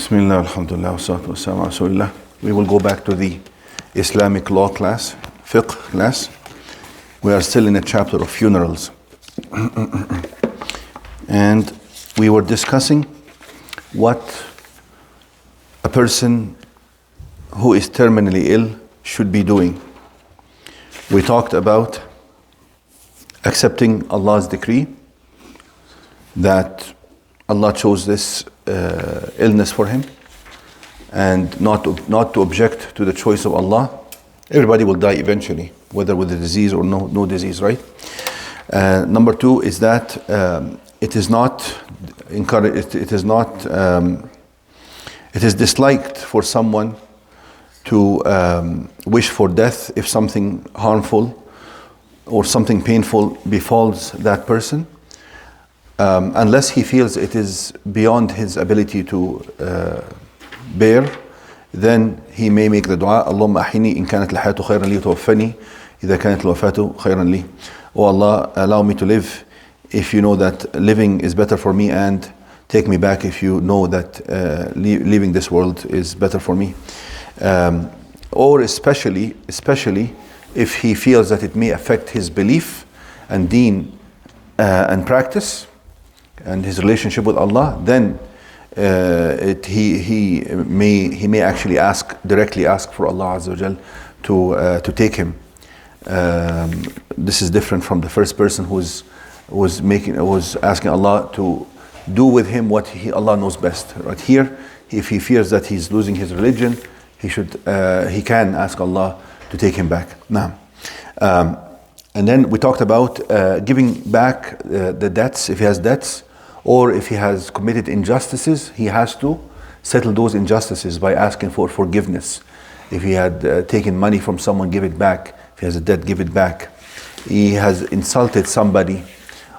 Bismillah, alhamdulillah, wa salatu wa salam ala rasulillah. We will go back to the Islamic law class, Fiqh class. We are still in a chapter of funerals. And we were discussing what a person who is terminally ill should be doing. We talked about accepting Allah's decree that Allah chose this illness for him, and not to object to the choice of Allah. Everybody will die eventually, whether with a disease or no disease, right? Number two is that it is disliked for someone to wish for death if something harmful or something painful befalls that person, unless he feels it is beyond his ability to bear. Then he may make the dua, Allahumma ahini in kanat al-hayatu khayran li tawaffani idha kanat al-wafatu khayran li. Oh Allah, allow me to live if you know that living is better for me, and take me back if you know that leaving this world is better for me. Or especially if he feels that it may affect his belief and deen and practice and his relationship with Allah, then he may actually directly ask for Allah Azza wa Jal to take him. This is different from the first person who was asking Allah to do with him what Allah knows best. Right here, if he fears that he's losing his religion, he can ask Allah to take him back. Now, and then we talked about giving back the debts if he has debts, or if he has committed injustices, he has to settle those injustices by asking for forgiveness. If he had taken money from someone, give it back. If he has a debt, give it back. He has insulted somebody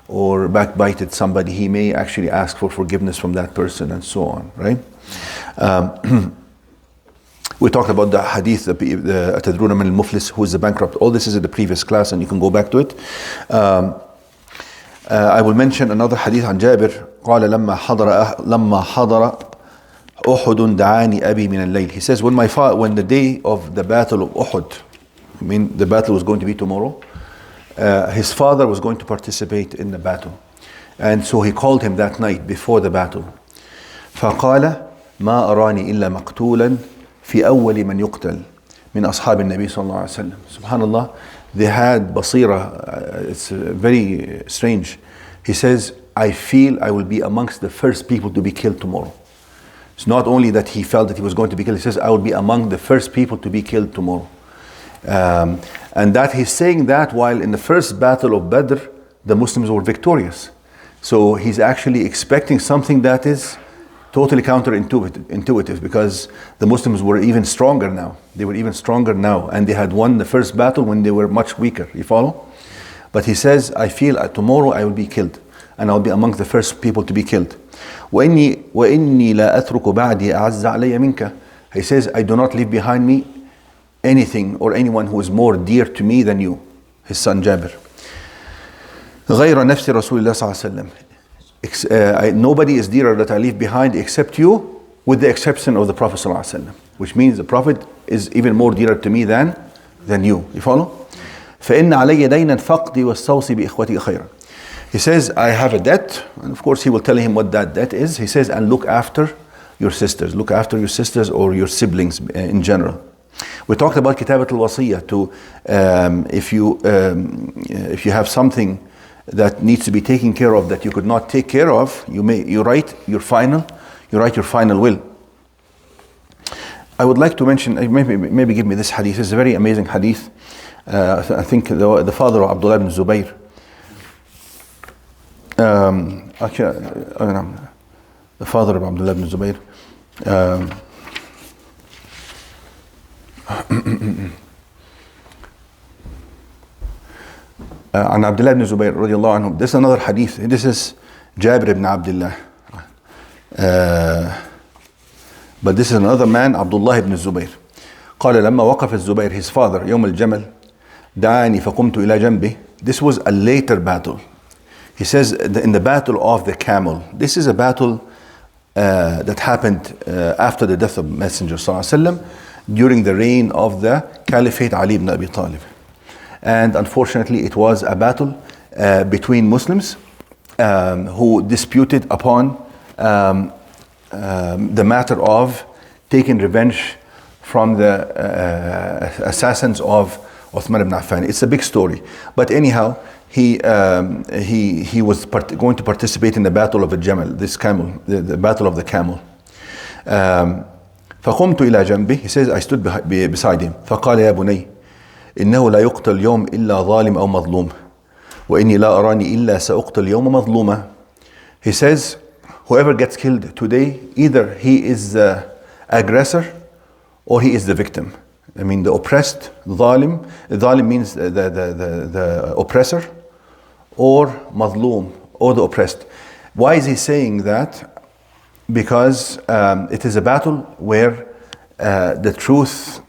or backbited somebody, he may actually ask for forgiveness from that person, and so on, right? We talked about the hadith, the Atadruna min al-Muflis, who is the bankrupt. All this is in the previous class, and you can go back to it. I will mention another hadith on Jabir. قال لما حضر أحد دعاني أبي من الليل. He says, when the day of the battle of Uhud, I mean the battle was going to be tomorrow, his father was going to participate in the battle, and so he called him that night before the battle. فقال ما أراني إلا مقتولا في أول من يقتل من أصحاب النبي صلى الله عليه وسلم. Subhanallah, they had basira. It's very strange. He says, I feel I will be amongst the first people to be killed tomorrow. It's not only that he felt that he was going to be killed, he says, I will be among the first people to be killed tomorrow. And that he's saying that while in the first battle of Badr, the Muslims were victorious. So he's actually expecting something that is totally counterintuitive, because the Muslims were even stronger now. They were even stronger now, and they had won the first battle when they were much weaker. You follow? But he says, I feel tomorrow I will be killed, and I'll be among the first people to be killed. وَإِنِّي لَا أَتْرُكُ بَعْدِي أَعَزَّ عَلَيَّ مِنْكَ. He says, I do not leave behind me anything or anyone who is more dear to me than you, his son Jabir. غَيْرَ نَفْسِ رَسُولِ اللَّهِ صَلَّى اللَّهُ عَلَيْهِ وسلم. Nobody is dearer that I leave behind except you, with the exception of the Prophet ﷺ, which means the Prophet is even more dearer to me than you. You follow? فَإِنَّ عَلَيَّ دَيْنًا فَقْدِي وَالسَّوْصِي بِإِخْوَتِي خَيْرًا. He says, I have a debt, and of course he will tell him what that debt is. He says, and look after your sisters. Look after your sisters or your siblings in general. We talked about kitabat al-wasiyah, to if you have something that needs to be taken care of that you could not take care of, you write your final will. I would like to mention, maybe give me this hadith. It's a very amazing hadith. I think the father of Abdullah ibn Zubayr, the father of Abdullah ibn Zubayr, عن عبد الله بن زبير رضي الله عنه. This is another hadith. This is Jabir ibn Abdullah. But this is another man, Abdullah ibn Zubayr. قال لما وقف الزبير, his father, يوم الجمل, دعاني فقمت إلى جنبه. This was a later battle. He says in the battle of the camel. This is a battle that happened after the death of Messenger ﷺ, during the reign of the Caliphate Ali ibn Abi Talib. And unfortunately, it was a battle between Muslims who disputed upon the matter of taking revenge from the assassins of Uthman ibn Affan. It's a big story, but anyhow, he was going to participate in the battle of the Jamal, this camel, the battle of the camel. فقمت إلى جنبه, he says, I stood beside him. فقال يا بني إنه لا يقتل اليوم إلا ظالم أو مظلوم وإني لا أراني إلا سأقتل اليوم مظلوما. He says, whoever gets killed today, either he is the aggressor or he is the victim. I mean, the oppressed, ظالم. ظالم means the oppressor, or mazloom, or the oppressed. Why is he saying that? Because it is a battle where the truth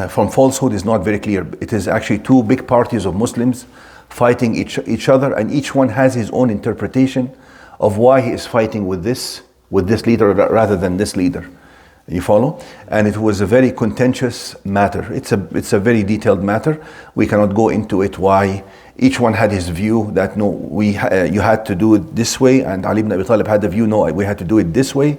from falsehood is not very clear. It is actually two big parties of Muslims fighting each other, and each one has his own interpretation of why he is fighting with this leader rather than this leader. You follow? And it was a very contentious matter. It's a very detailed matter. We cannot go into it why each one had his view that no, you had to do it this way, and Ali ibn Abi Talib had the view, no, we had to do it this way.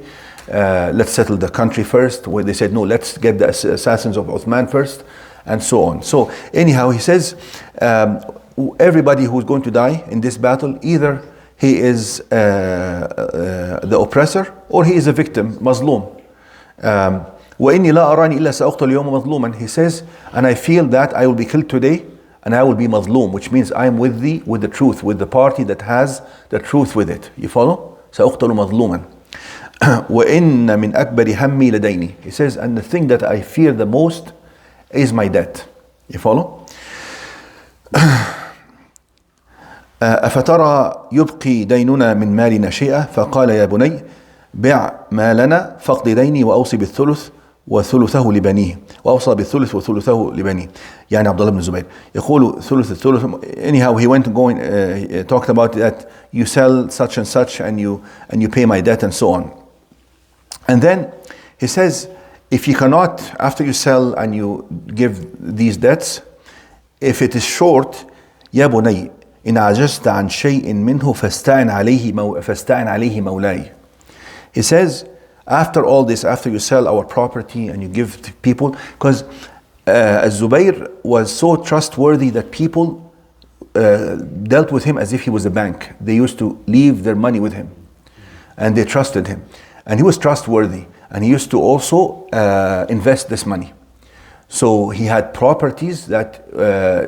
Let's settle the country first. Where they said, no, let's get the assassins of Uthman first, and so on. So anyhow, he says, everybody who's going to die in this battle, either he is the oppressor or he is a victim, mazloom. وإني لا أراني إلا سأقتل اليوم مظلوما. He says, and I feel that I will be killed today and I will be mazloom, which means I am with the truth, with the party that has the truth with it. You follow? سأقتل مظلوما. وإن من أكبر همي لديني. He says, and the thing that I fear the most is my debt. You follow? أفترى يبقي ديننا من مالنا شيئا فقال يا بني بع مالنا فاقض ديني وأوصي بالثلث وثلثه لبنيه وأوصى بالثلث وثلثه لبنيه. يعني عبد الله بن الزبير يقول ثلث الثلث. Anyhow, he went going talked about that you sell such and such and you pay my debt and so on. And then he says, if you cannot, after you sell and you give these debts, if it is short, يا بني إن عجزت عن شيء منه فاستعن عليه مولاي. He says, after all this, after you sell our property and you give to people, because Zubayr was so trustworthy that people dealt with him as if he was a bank. They used to leave their money with him and they trusted him. And he was trustworthy, and he used to also invest this money. So he had properties that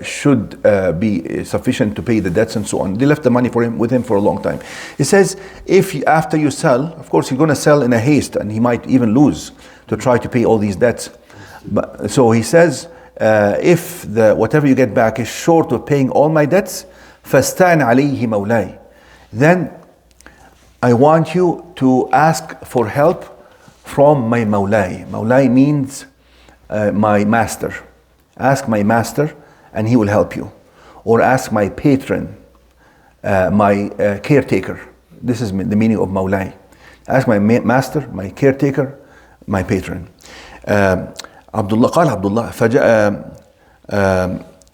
should be sufficient to pay the debts and so on. They left the money with him for a long time. He says, if after you sell, of course you're going to sell in a haste, and he might even lose to try to pay all these debts. But, so he says, if whatever you get back is short of paying all my debts, فَاسْتَعْنْ عَلَيْهِ مَوْلَاي, then I want you to ask for help from my Mawlai. Mawlai means my master. Ask my master and he will help you. Or ask my patron, my caretaker. This is the meaning of Mawlai. Ask my master, my caretaker, my patron. Abdullah, قال Abdullah,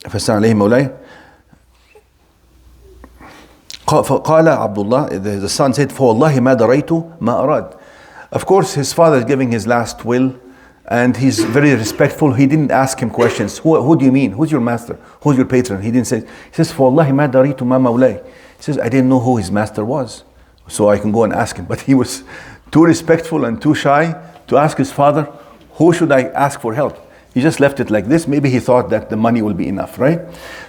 فاستعن عليه مولاي. قال Abdullah, the son said, فوالله ما دريت ما أراد. Of course, his father is giving his last will, and he's very respectful. He didn't ask him questions. Who do you mean? Who's your master? Who's your patron? He didn't say. He says, فوالله ما دريت ما مولاي. He says, I didn't know who his master was, so I can go and ask him. But he was too respectful and too shy to ask his father, who should I ask for help? He just left it like this. Maybe he thought that the money will be enough, right?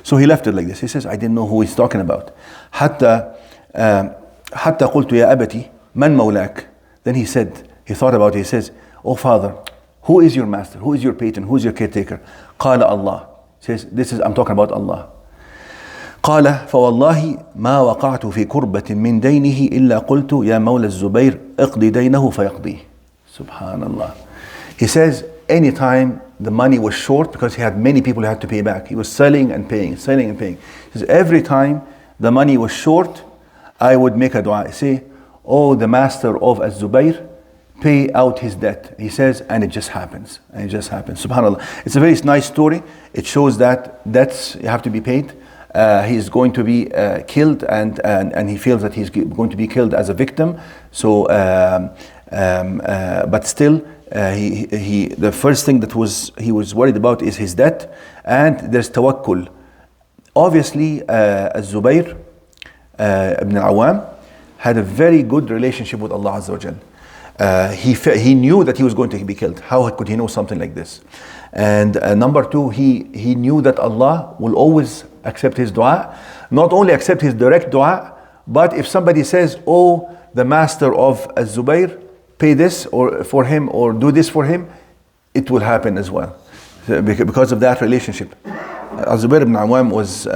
So he left it like this. He says, I didn't know who he's talking about. حتى قلت يا أبتي من مولاك. Then he said, he thought about it. He says, oh father, who is your master? Who is your patron? Who is your caretaker? قال Allah. He says, I'm talking about Allah. قال فوالله ما وقعت في كربة من دينه إلا قلت يا مولى الزبير اقضي دينه فيقضيه. Subhanallah. He says, anytime the money was short, because he had many people he had to pay back, he was selling and paying, selling and paying. He says, every time the money was short, I would make a dua. Say, oh, the master of Az-Zubayr, pay out his debt. He says, and it just happens. And it just happens. SubhanAllah. It's a very nice story. It shows that debts have to be paid. He's going to be killed, and he feels that he's going to be killed as a victim. So, but still, the first thing that he was worried about is his debt, and there's tawakkul. Obviously, Zubayr ibn al-Awwam had a very good relationship with Allah Azza wa Jal. He knew that he was going to be killed. How could he know something like this? And number two, he knew that Allah will always accept his dua. Not only accept his direct dua, but if somebody says, oh, the master of Zubayr, pay this or for him or do this for him, it will happen as well. Because of that relationship. Zubayr ibn Awam was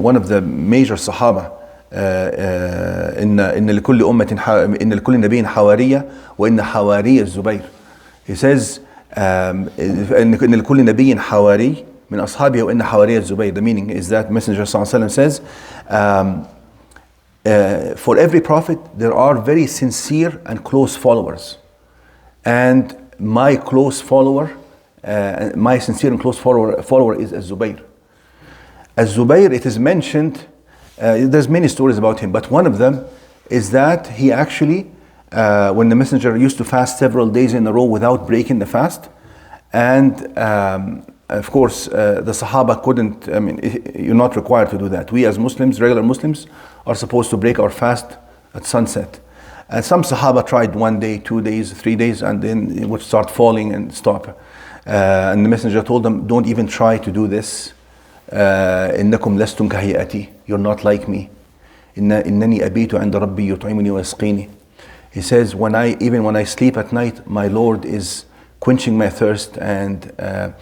one of the major Sahaba. إن لكل أمة إن لكل نبي حوارية وإن حواري الزبير. He says إن لكل نبي حواري من أصحابه وإن حواري الزبير. The meaning is that Messenger صلى الله عليه وسلم says for every prophet there are very sincere and close followers, and my close follower, my sincere and close follower is Az-Zubayr. Az-Zubayr, it is mentioned, there's many stories about him, but one of them is that he actually, when the Messenger used to fast several days in a row without breaking the fast, and of course the Sahaba couldn't, you're not required to do that. We as Muslims, regular Muslims, are supposed to break our fast at sunset. And some Sahaba tried 1 day, 2 days, 3 days, and then it would start falling and stop. And the Messenger told them, don't even try to do this. إنكم لستم كهيئتي. You're not like me. إنني أبيت عند ربي يطعمني ويسقيني. He says, even when I sleep at night, my Lord is quenching my thirst and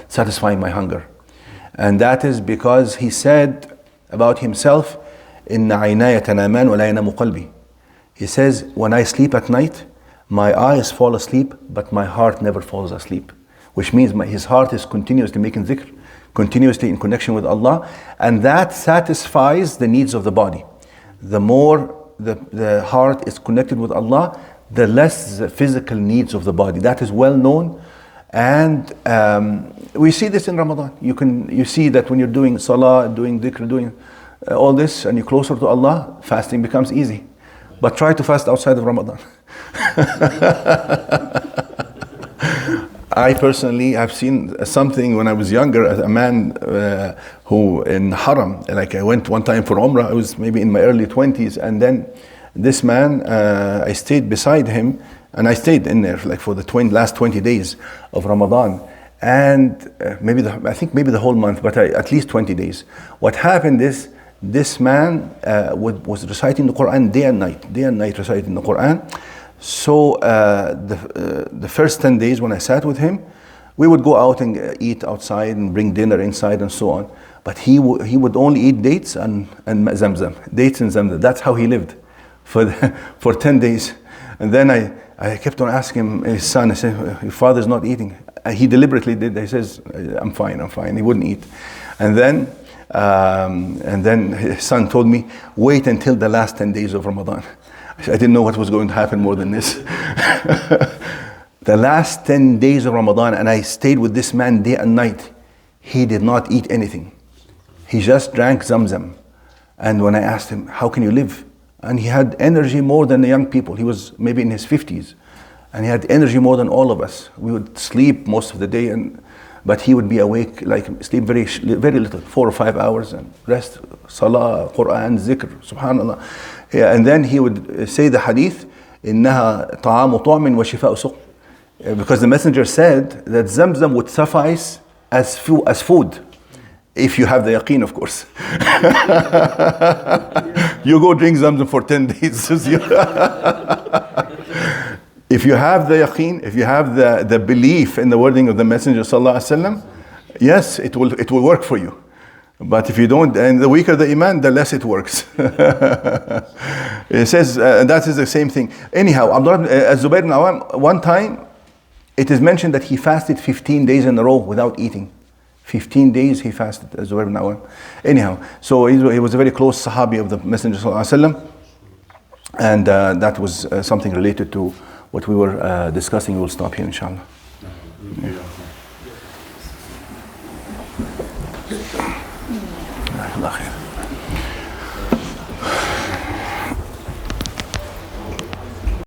satisfying my hunger. And that is because he said about himself, إن عيناي تنامان ولا ينام قلبي. He says, when I sleep at night, my eyes fall asleep, but my heart never falls asleep. Which means his heart is continuously making dhikr, continuously in connection with Allah, and that satisfies the needs of the body. The more the heart is connected with Allah, the less the physical needs of the body. That is well known, and we see this in Ramadan. You see that when you're doing salah, doing dhikr, doing all this, and you're closer to Allah, fasting becomes easy. But try to fast outside of Ramadan. I personally have seen something when I was younger. A man who in Haram, like I went one time for Umrah, I was maybe in my early 20s, and then this man, I stayed beside him, and I stayed in there like for the last 20 days of Ramadan, and I think maybe the whole month, but at least 20 days. What happened is, this man was reciting the Quran day and night reciting the Quran. So the first 10 days when I sat with him, we would go out and eat outside and bring dinner inside and so on. But he would only eat dates and zamzam. Dates and zamzam. That's how he lived for 10 days. And then I kept on asking his son, I said, your father's not eating. He deliberately did. He says, I'm fine. He wouldn't eat. And then his son told me, wait until the last 10 days of Ramadan. I didn't know what was going to happen more than this. The last 10 days of Ramadan, and I stayed with this man day and night. He did not eat anything. He just drank zamzam. And when I asked him, how can you live? And he had energy more than the young people. He was maybe in his 50s. And he had energy more than all of us. We would sleep most of the day, but he would be awake, like sleep very, very little, 4 or 5 hours, and rest, salah, Quran, zikr, subhanallah. Yeah, and then he would say the hadith, إنها طعام طعم وشفاء سقم. Because the Messenger said that zamzam would suffice as food, if you have the yaqeen, of course. You go drink zamzam for 10 days. If you have the yaqeen, if you have the belief in the wording of the Messenger sallallahu alaihi wasallam, yes, it will work for you. But if you don't, and the weaker the iman, the less it works. It says that is the same thing. Anyhow, Zubayr ibn Awam, one time, it is mentioned that he fasted 15 days in a row without eating. 15 days he fasted, Zubayr ibn Awam. Anyhow, so he was a very close Sahabi of the Messenger sallallahu alaihi wasallam. And that was something related to what we were discussing. We'll stop here, inshallah. Yeah.